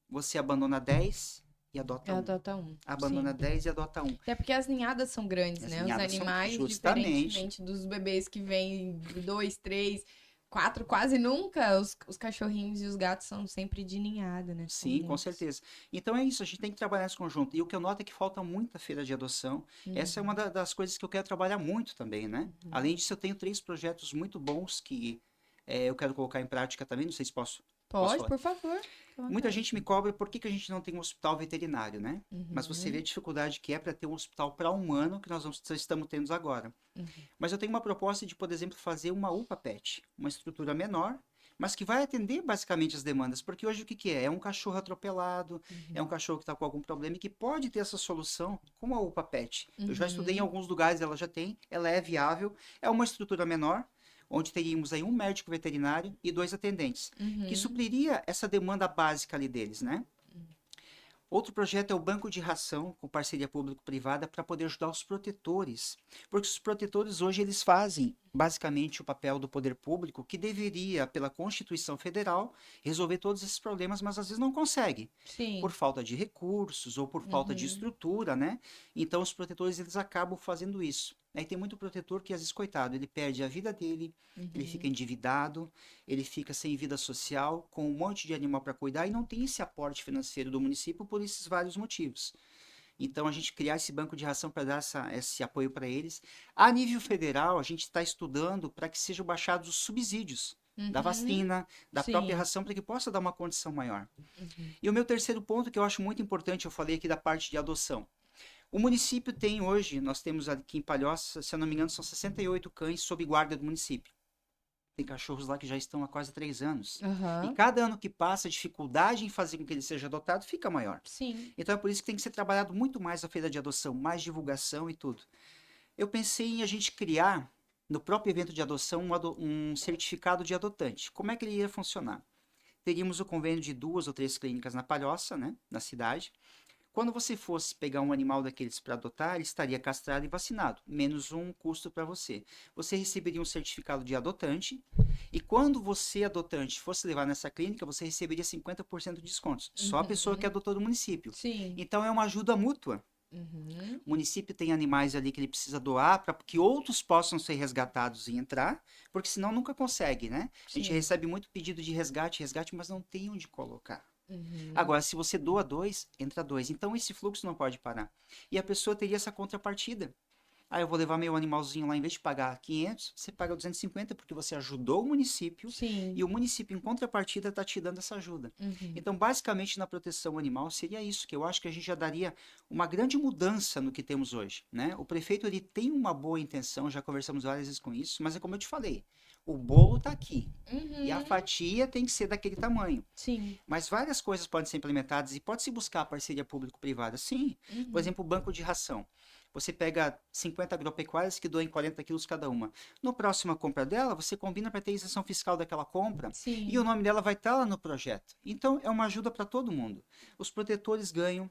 Você abandona 10 e adota um. Adota um. Abandona Sim. 10 e adota um. Até porque as ninhadas são grandes, As né? Os ninhadas são animais, justamente. diferentemente dos bebês que vêm 2, 3, 4, quase nunca. Os cachorrinhos e os gatos são sempre de ninhada, né? São Sim, com muitos. certeza. Então é isso, a gente tem que trabalhar nesse conjunto. E o que eu noto é que falta muita feira de adoção. Essa é uma das coisas que eu quero trabalhar muito também, né? Além disso, eu tenho 3 projetos muito bons que eu quero colocar em prática também. Não sei se posso Pode, falar. por favor. Fica à Muita vontade. gente me cobra por que a gente não tem um hospital veterinário, né? Mas você vê a dificuldade que é para ter um hospital para humano que nós estamos tendo agora. Mas eu tenho uma proposta de, por exemplo, fazer uma UPA PET, uma estrutura menor, mas que vai atender basicamente as demandas. Porque hoje o que é? É um cachorro atropelado, é um cachorro que está com algum problema e que pode ter essa solução com a UPA PET. Eu já estudei em alguns lugares, ela já tem, ela é viável, é uma estrutura menor, onde teríamos aí um médico veterinário e 2 atendentes, que supriria essa demanda básica ali deles, né? Outro projeto é o banco de ração, com parceria público-privada, para poder ajudar os protetores. Porque os protetores hoje eles fazem basicamente o papel do poder público, que deveria, pela Constituição Federal, resolver todos esses problemas, mas às vezes não consegue. Sim. Por falta de recursos ou por falta de estrutura, né? Então os protetores eles acabam fazendo isso. Aí tem muito protetor que às vezes, coitado, ele perde a vida dele, ele fica endividado, ele fica sem vida social, com um monte de animal para cuidar e não tem esse aporte financeiro do município por esses vários motivos. Então, a gente criar esse banco de ração para dar esse apoio para eles. A nível federal, a gente está estudando para que sejam baixados os subsídios da vacina, da própria Sim. ração, para que possa dar uma condição maior. E o meu terceiro ponto, que eu acho muito importante, eu falei aqui da parte de adoção. O município tem hoje, nós temos aqui em Palhoça, se eu não me engano, são 68 cães sob guarda do município. Tem cachorros lá que já estão há quase 3 anos. E cada ano que passa, a dificuldade em fazer com que ele seja adotado fica maior. Sim. Então é por isso que tem que ser trabalhado muito mais a feira de adoção, mais divulgação e tudo. Eu pensei em a gente criar, no próprio evento de adoção, um certificado de adotante. Como é que ele ia funcionar? Teríamos o convênio de 2 ou 3 clínicas na Palhoça, né, na cidade. Quando você fosse pegar um animal daqueles para adotar, ele estaria castrado e vacinado, menos um custo para você. Você receberia um certificado de adotante e quando você, adotante, fosse levar nessa clínica, você receberia 50% de descontos. Só a pessoa que adotou do município. Sim. Então é uma ajuda mútua. O município tem animais ali que ele precisa doar para que outros possam ser resgatados e entrar, porque senão nunca consegue, né? A gente Sim. recebe muito pedido de resgate, mas não tem onde colocar. Agora, se você doa 2, entra 2. Então, esse fluxo não pode parar. E a pessoa teria essa contrapartida. Aí eu vou levar meu animalzinho lá, em vez de pagar 500, você paga 250 porque você ajudou o município Sim. e o município, em contrapartida, está te dando essa ajuda. Uhum. Então, basicamente, na proteção animal seria isso, que eu acho que a gente já daria uma grande mudança no que temos hoje, né? O prefeito, ele tem uma boa intenção, já conversamos várias vezes com isso, mas é como eu te falei, o bolo está aqui e a Uhum. fatia tem que ser daquele tamanho. Sim. Mas várias coisas podem ser implementadas e pode-se buscar parceria público-privada, sim. Por Uhum. exemplo, o banco de ração. Você pega 50 agropecuárias que doem 40 quilos cada uma. No próxima compra dela, você combina para ter isenção fiscal daquela compra e o Sim. nome dela vai estar lá no projeto. Então, é uma ajuda para todo mundo. Os protetores ganham,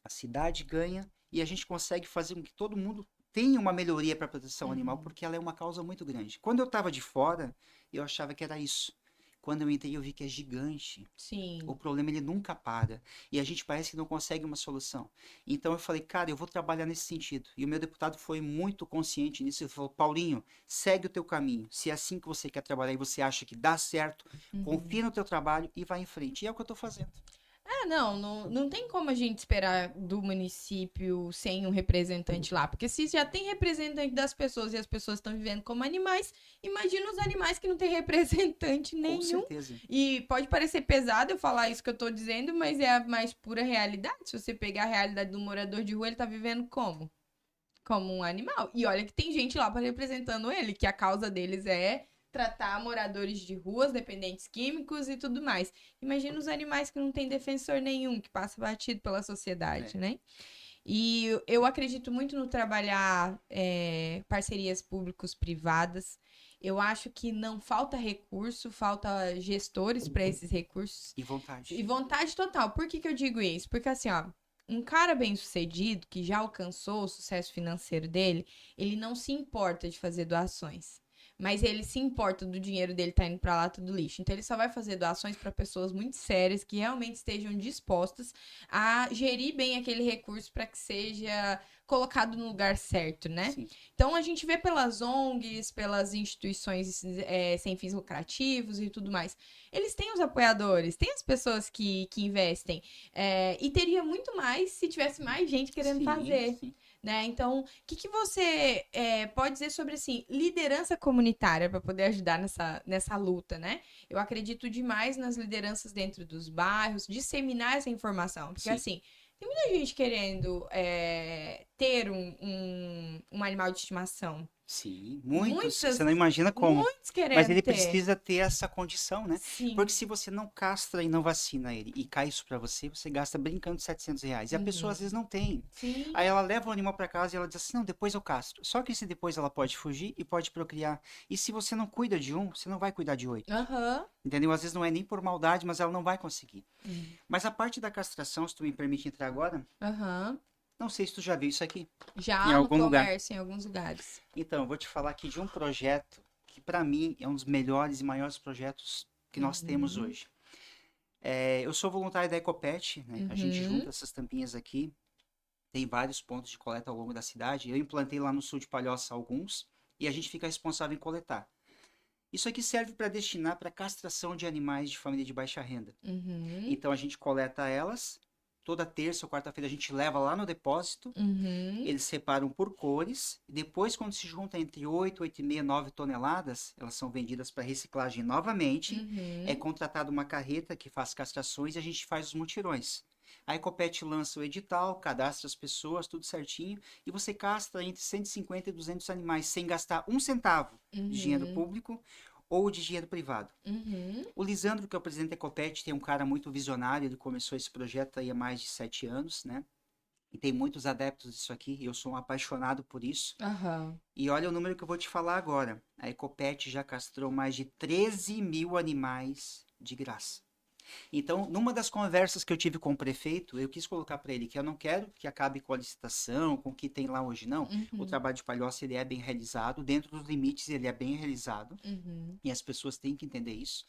a cidade ganha e a gente consegue fazer com que todo mundo tenha uma melhoria para a proteção animal, Uhum. porque ela é uma causa muito grande. Quando eu estava de fora, eu achava que era isso. Quando eu entrei, eu vi que é gigante. O Sim. problema ele nunca para. E a gente parece que não consegue uma solução. Então eu falei, cara, eu vou trabalhar nesse sentido. E o meu deputado foi muito consciente nisso. Ele falou, Paulinho, segue o teu caminho. Se é assim que você quer trabalhar e você acha que dá certo, Uhum. confia no teu trabalho e vai em frente. E é o que eu tô fazendo. Não tem como a gente esperar do município sem um representante lá, porque se já tem representante das pessoas e as pessoas estão vivendo como animais, imagina os animais que não tem representante Com nenhum. certeza. E pode parecer pesado eu falar isso que eu tô dizendo, mas é a mais pura realidade. Se você pegar a realidade do morador de rua, ele tá vivendo como? Como um animal. E olha que tem gente lá para representando ele, que a causa deles é tratar moradores de ruas, dependentes químicos e tudo mais. Imagina os animais que não têm defensor nenhum, que passa batido pela sociedade, É. né? E eu acredito muito no trabalhar parcerias públicos-privadas. Eu acho que não falta recurso, falta gestores para esses recursos. E vontade. E vontade total. Por que eu digo isso? Porque assim, ó, um cara bem-sucedido que já alcançou o sucesso financeiro dele, ele não se importa de fazer doações. Mas ele se importa do dinheiro dele tá indo pra lata do lixo. Então ele só vai fazer doações para pessoas muito sérias que realmente estejam dispostas a gerir bem aquele recurso para que seja colocado no lugar certo, né? Sim. Então a gente vê pelas ONGs, pelas instituições sem fins lucrativos e tudo mais. Eles têm os apoiadores, têm as pessoas que investem. E teria muito mais se tivesse mais gente querendo Sim, fazer. sim. Né? Então, o que você pode dizer sobre assim, liderança comunitária para poder ajudar nessa luta, né? Eu acredito demais nas lideranças dentro dos bairros, disseminar essa informação. Porque, Sim. assim, tem muita gente querendo ter um animal de estimação. Sim, muitos. Você não Muitas, imagina como. muitos Mas querendo ele ter. precisa ter essa condição, né? Porque Sim. se você não castra e não vacina ele e cai isso pra você, você gasta brincando R$ 700. E a pessoa Uhum. às vezes não tem. Sim. Aí ela leva o animal pra casa e ela diz assim: não, depois eu castro. Só que esse depois ela pode fugir e pode procriar. E se você não cuida de um, você não vai cuidar de 8. Aham. Entendeu? Às vezes não é nem por maldade, mas ela não vai conseguir. Uhum. Mas a parte da castração, se tu me permite entrar agora, Aham. não sei se tu já viu isso aqui em Já no algum lugar. comércio, em alguns lugares. Então, eu vou te falar aqui de um projeto que, para mim, é um dos melhores e maiores projetos que nós temos Uhum. hoje. Eu sou voluntário da Ecopet, né? A gente Uhum. junta essas tampinhas aqui, tem vários pontos de coleta ao longo da cidade. Eu implantei lá no sul de Palhoça alguns e a gente fica responsável em coletar. Isso aqui serve para destinar para castração de animais de família de baixa renda. Uhum. Então, a gente coleta elas, toda terça ou quarta-feira a gente leva lá no depósito. Uhum. Eles separam por cores. E depois, quando se junta entre 8, 8,5, 9 toneladas, elas são vendidas para reciclagem novamente. É Uhum. contratada uma carreta que faz castrações e a gente faz os mutirões. A Ecopet lança o edital, cadastra as pessoas, tudo certinho. E você castra entre 150 e 200 animais sem gastar um centavo de dinheiro Uhum. público ou de dinheiro privado. Uhum. O Lisandro, que é o presidente da Ecopet, tem um cara muito visionário. Ele começou esse projeto aí há mais de 7 anos, né? E tem muitos adeptos disso aqui, e eu sou um apaixonado por isso. Aham. E olha o número que eu vou te falar agora. A Ecopet já castrou mais de 13 mil animais de graça. Então, numa das conversas que eu tive com o prefeito, eu quis colocar para ele que eu não quero que acabe com a licitação, com o que tem lá hoje, não. O Uhum. trabalho de Palhoça, ele é bem realizado, dentro dos limites ele é bem realizado, Uhum. e as pessoas têm que entender isso.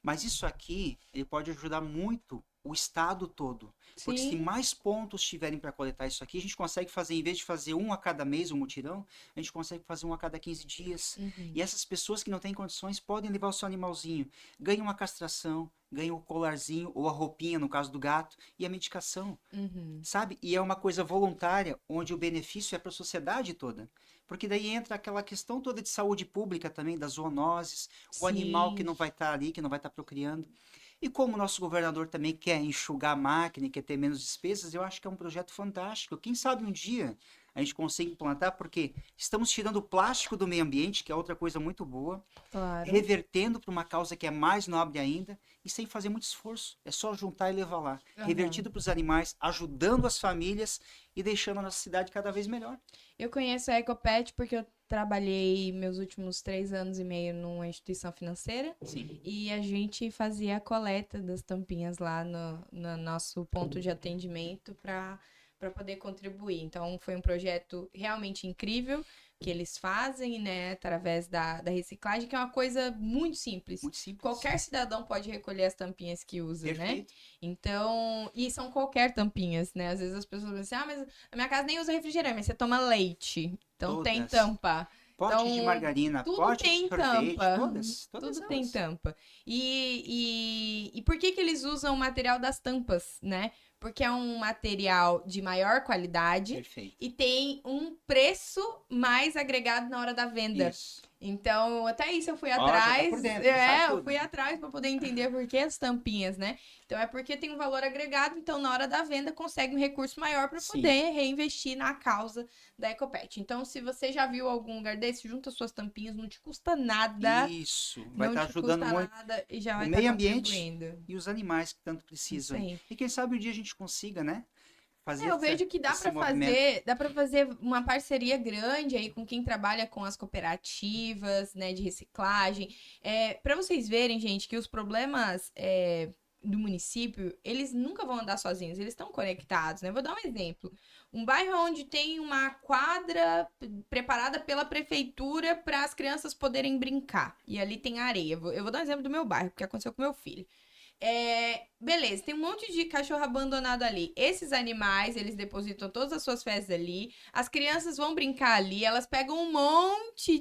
Mas isso aqui, ele pode ajudar muito o estado todo. Porque se Sim. mais pontos tiverem para coletar isso aqui, a gente consegue fazer, em vez de fazer um a cada mês, um mutirão, a gente consegue fazer um a cada 15 dias. Uhum. E essas pessoas que não têm condições podem levar o seu animalzinho. Ganham uma castração, ganham o colarzinho ou a roupinha, no caso do gato, e a medicação. Uhum. Sabe? E é uma coisa voluntária, onde o benefício é para a sociedade toda. Porque daí entra aquela questão toda de saúde pública também, das zoonoses, o animal que Sim. não vai estar ali, que não vai estar procriando. E como o nosso governador também quer enxugar a máquina e quer ter menos despesas, eu acho que é um projeto fantástico. Quem sabe um dia a gente consiga implantar, porque estamos tirando o plástico do meio ambiente, que é outra coisa muito boa, Claro. revertendo para uma causa que é mais nobre ainda, e sem fazer muito esforço. É só juntar e levar lá. Aham. Revertido para os animais, ajudando as famílias e deixando a nossa cidade cada vez melhor. Eu conheço a Ecopet porque eu trabalhei meus últimos 3 anos e meio numa instituição financeira Sim. e a gente fazia a coleta das tampinhas lá no nosso ponto de atendimento para poder contribuir. Então, foi um projeto realmente incrível que eles fazem, né, através da reciclagem, que é uma coisa muito simples. Muito simples. Qualquer cidadão pode recolher as tampinhas que usa, né? Perfeito. Então, e são qualquer tampinhas, né? Às vezes as pessoas dizem assim, ah, mas a minha casa nem usa refrigerante, mas você toma leite. Então tem Todas. tampa. Potes de Então, margarina, tudo pote de tem sorvete, tampa. todas Tudo tem elas. tampa. E por que que eles usam o material das tampas, né? Porque é um material de maior qualidade Perfeito. e tem um preço mais agregado na hora da venda. Isso. Então, até isso eu fui Ó, já tá atrás. por dentro, já sabe Eu tudo. fui atrás para poder entender por que as tampinhas, né? Então, é porque tem um valor agregado, então na hora da venda consegue um recurso maior para Sim. poder reinvestir na causa da Ecopet. Então, se você já viu algum lugar desse, junta suas tampinhas, não te custa nada, Isso. Vai não estar te ajudando custa muito nada e já o vai estar meio ambiente contribuindo. e os animais que tanto Isso precisam. aí. E quem sabe um dia a gente consiga, né? Fazer Eu vejo que esse movimento. dá para fazer uma parceria grande aí com quem trabalha com as cooperativas, né, de reciclagem. Para vocês verem, gente, que os problemas do município, eles nunca vão andar sozinhos, eles estão conectados, né? Vou dar um exemplo. Um bairro onde tem uma quadra preparada pela prefeitura para as crianças poderem brincar. E ali tem areia. Eu vou dar um exemplo do meu bairro, que aconteceu com meu filho. Beleza, tem um monte de cachorro abandonado ali. Esses animais, eles depositam todas as suas fezes ali. As crianças vão brincar ali, elas pegam um monte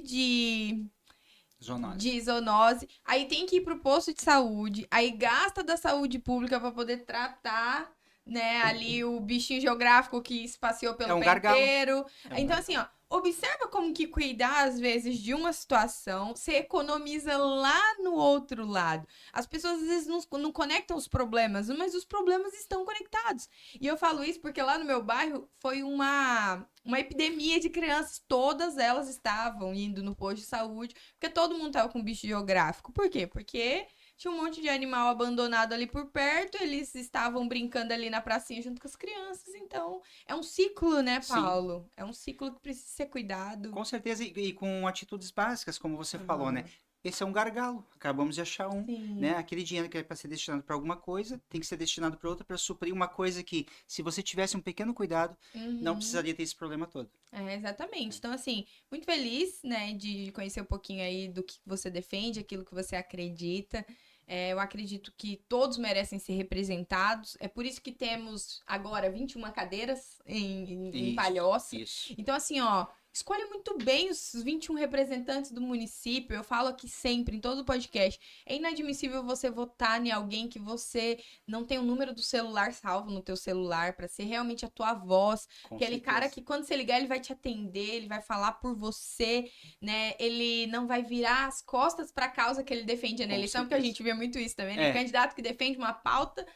Zoonose. de zoonose. Aí tem que ir pro posto de saúde. Aí gasta da saúde pública para poder tratar, né, ali o bichinho geográfico que se passeou É pelo um pé gargalo. inteiro. É um Então, gargalo. assim, ó, observa como que cuidar, às vezes, de uma situação, você economiza lá no outro lado. As pessoas, às vezes, não conectam os problemas, mas os problemas estão conectados. E eu falo isso porque lá no meu bairro foi uma epidemia de crianças. Todas elas estavam indo no posto de saúde, porque todo mundo tava com bicho geográfico. Por quê? Porque tinha um monte de animal abandonado ali por perto, eles estavam brincando ali na pracinha junto com as crianças, então é um ciclo, né, Sim. Paulo? É um ciclo que precisa ser cuidado. Com certeza, e com atitudes básicas, como você falou, né? Aham. Esse é um gargalo. Acabamos de achar um, Sim. né? Aquele dinheiro que é para ser destinado para alguma coisa, tem que ser destinado para outra para suprir uma coisa que, se você tivesse um pequeno cuidado, não Uhum. precisaria ter esse problema todo. Exatamente. Então, assim, muito feliz, né, de conhecer um pouquinho aí do que você defende, aquilo que você acredita. Eu acredito que todos merecem ser representados. É por isso que temos agora 21 cadeiras em Palhoça. Isso. Então, assim, ó, escolha muito bem os 21 representantes do município. Eu falo aqui sempre, em todo o podcast. É inadmissível você votar em alguém que você não tem o número do celular salvo no teu celular para ser realmente a tua voz. Com Aquele certeza. cara que quando você ligar, ele vai te atender, ele vai falar por você, né? Ele não vai virar as costas para a causa que ele defende na Com eleição, porque a certeza. gente vê muito isso também, né? Candidato que defende uma pauta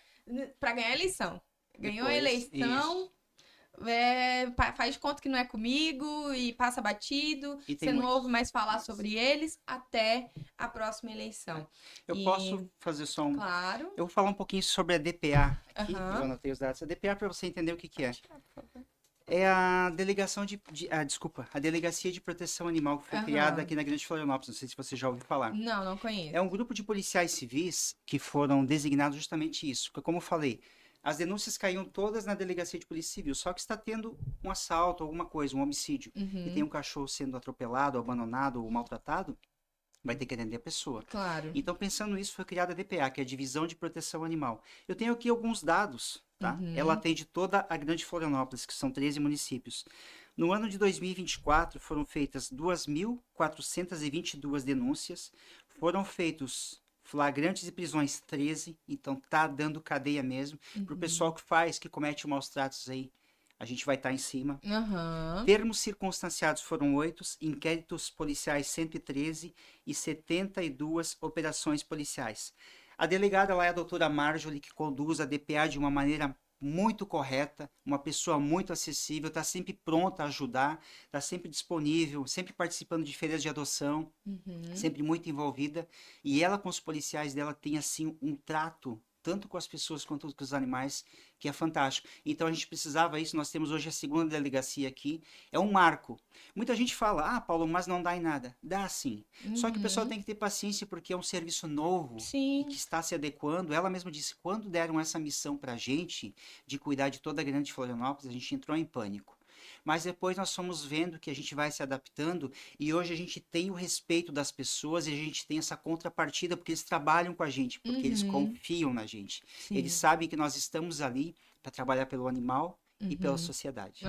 para ganhar a eleição. Ganhou a Depois, eleição, faz de conta que não é comigo e passa batido. E tem Você não muitos. ouve mais falar sobre eles até a próxima eleição. Eu E- posso fazer só um. Claro. Eu vou falar um pouquinho sobre a DPA aqui. Aham. Eu anotei os dados. A DPA, para você entender o que é. Tirar, por favor. É a delegação a Delegacia de Proteção Animal que foi Aham. criada aqui na Grande Florianópolis. Não sei se você já ouviu falar. Não conheço. É um grupo de policiais civis que foram designados justamente isso. Porque, como eu falei, as denúncias caíam todas na Delegacia de Polícia Civil. Só que está tendo um assalto, alguma coisa, um homicídio, e tem um cachorro sendo atropelado, abandonado ou maltratado. vai ter que atender a pessoa. Claro. Então, pensando nisso, foi criada a DPA, que é a Divisão de Proteção Animal. Eu tenho aqui alguns dados, tá? Ela atende toda a Grande Florianópolis, que são 13 municípios. No ano de 2024, foram feitas 2.422 denúncias, foram feitos flagrantes e prisões 13, então tá dando cadeia mesmo. Pro pessoal que comete maus tratos aí, a gente vai estar em cima. Termos circunstanciados foram 8, inquéritos policiais 113 e 72 operações policiais. A delegada lá é a doutora Marjorie, que conduz a DPA de uma maneira muito correta, uma pessoa muito acessível, está sempre pronta a ajudar, está sempre disponível, sempre participando de feiras de adoção, sempre muito envolvida. E ela com os policiais dela tem assim um trato tanto com as pessoas quanto com os animais, que é fantástico. Então a gente precisava isso, nós temos hoje a segunda delegacia aqui, é um marco. Muita gente fala, Paulo, mas não dá em nada. Dá sim. Só que o pessoal tem que ter paciência porque é um serviço novo e que está se adequando. Ela mesma disse, quando deram essa missão pra gente, de cuidar de toda a Grande Florianópolis, a gente entrou em pânico. Mas depois nós fomos vendo que a gente vai se adaptando e hoje a gente tem o respeito das pessoas e a gente tem essa contrapartida porque eles trabalham com a gente, porque eles confiam na gente. Sim. Eles sabem que nós estamos ali para trabalhar pelo animal e pela sociedade.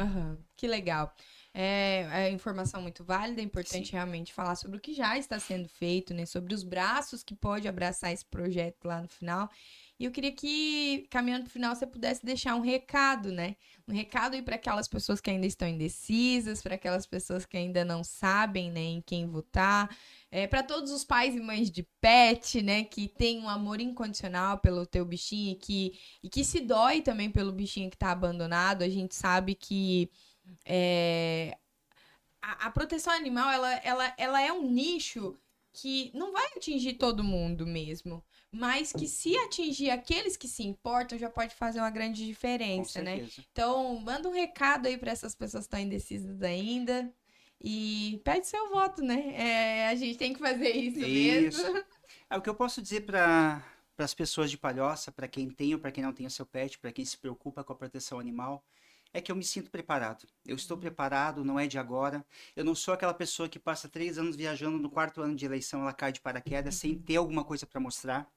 Que legal. É informação muito válida, é importante realmente falar sobre o que já está sendo feito, né? Sobre os braços que pode abraçar esse projeto lá no final. E eu queria que, caminhando para o final, você pudesse deixar um recado, né? Um recado aí para aquelas pessoas que ainda estão indecisas, para aquelas pessoas que ainda não sabem, né, em quem votar. Para todos os pais e mães de pet, né, que tem um amor incondicional pelo teu bichinho e que se dói também pelo bichinho que está abandonado. A gente sabe que a proteção animal, ela é um nicho que não vai atingir todo mundo mesmo, mas que se atingir aqueles que se importam, já pode fazer uma grande diferença, né? Então, manda um recado aí para essas pessoas que estão indecisas ainda e pede seu voto, né? A gente tem que fazer isso mesmo. O que eu posso dizer para as pessoas de Palhoça, para quem tem ou para quem não tem o seu pet, para quem se preocupa com a proteção animal, é que eu me sinto preparado. Eu estou preparado, não é de agora. Eu não sou aquela pessoa que passa 3 anos viajando, no 4º ano de eleição ela cai de paraquedas sem ter alguma coisa para mostrar.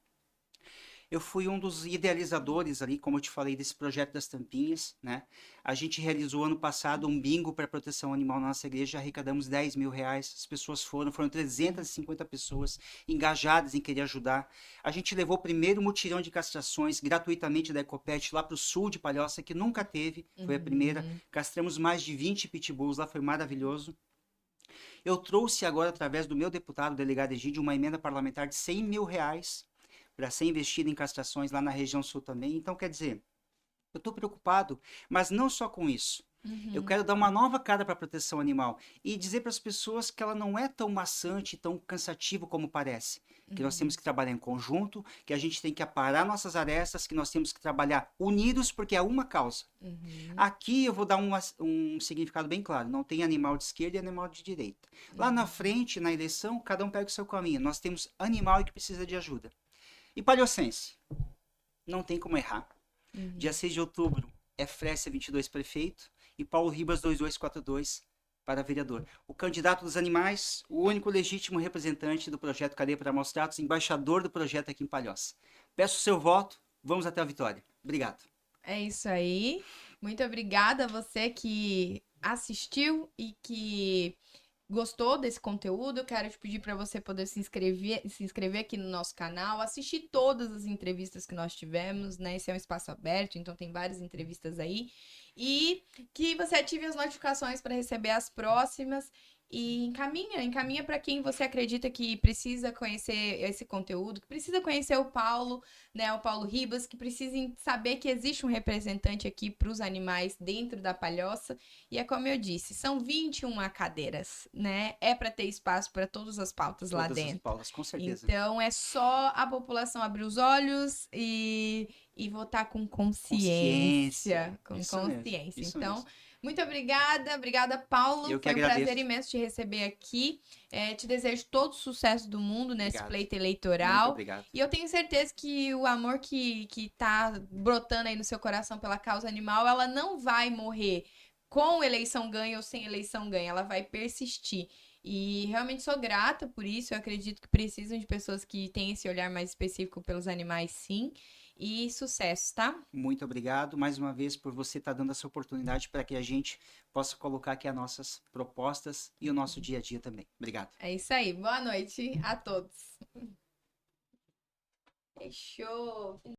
Eu fui um dos idealizadores ali, como eu te falei, desse projeto das tampinhas, né? A gente realizou ano passado um bingo para proteção animal na nossa igreja, arrecadamos 10 mil reais, as pessoas foram 350 pessoas engajadas em querer ajudar. A gente levou o primeiro mutirão de castrações gratuitamente da Ecopet lá para o sul de Palhoça, que nunca teve, foi a primeira. Castramos mais de 20 pitbulls lá, foi maravilhoso. Eu trouxe agora, através do meu deputado, o delegado Egídio, uma emenda parlamentar de 100 mil reais para ser investido em castrações lá na região sul também. Então, quer dizer, eu estou preocupado, mas não só com isso. Eu quero dar uma nova cara para a proteção animal e dizer para as pessoas que ela não é tão maçante, tão cansativa como parece. Que nós temos que trabalhar em conjunto, que a gente tem que aparar nossas arestas, que nós temos que trabalhar unidos porque é uma causa. Aqui eu vou dar um significado bem claro. Não tem animal de esquerda e animal de direita. Lá na frente, na eleição, cada um pega o seu caminho. Nós temos animal que precisa de ajuda. E palhocense, não tem como errar. Dia 6 de outubro é Frécia 22 prefeito e Paulo Ribas 2242 para vereador. O candidato dos animais, o único legítimo representante do projeto Cadeia para Maus Tratos, embaixador do projeto aqui em Palhoça. Peço o seu voto, vamos até a vitória. Obrigado. É isso aí. Muito obrigada a você que assistiu e que gostou desse conteúdo. Eu quero te pedir para você poder se inscrever aqui no nosso canal, assistir todas as entrevistas que nós tivemos, né? Esse é um espaço aberto, então tem várias entrevistas aí. E que você ative as notificações para receber as próximas. E encaminha para quem você acredita que precisa conhecer esse conteúdo, que precisa conhecer o Paulo, né, o Paulo Ribas, que precisa saber que existe um representante aqui para os animais dentro da Palhoça. E é como eu disse, são 21 cadeiras, né? É para ter espaço para todas as pautas lá dentro. Todas as pautas, com certeza. Então é só a população abrir os olhos e votar com consciência. Com consciência. Então, muito obrigada, Paulo. Eu que Foi um agradeço. prazer imenso te receber aqui. Te desejo todo o sucesso do mundo nesse pleito eleitoral. Muito obrigado. E eu tenho certeza que o amor que tá brotando aí no seu coração pela causa animal, ela não vai morrer com eleição ganha ou sem eleição ganha. Ela vai persistir. E realmente sou grata por isso. Eu acredito que precisam de pessoas que têm esse olhar mais específico pelos animais, sim. E sucesso, tá? Muito obrigado mais uma vez por você estar dando essa oportunidade para que a gente possa colocar aqui as nossas propostas e o nosso dia a dia também. Obrigado. É isso aí. Boa noite a todos. Fechou.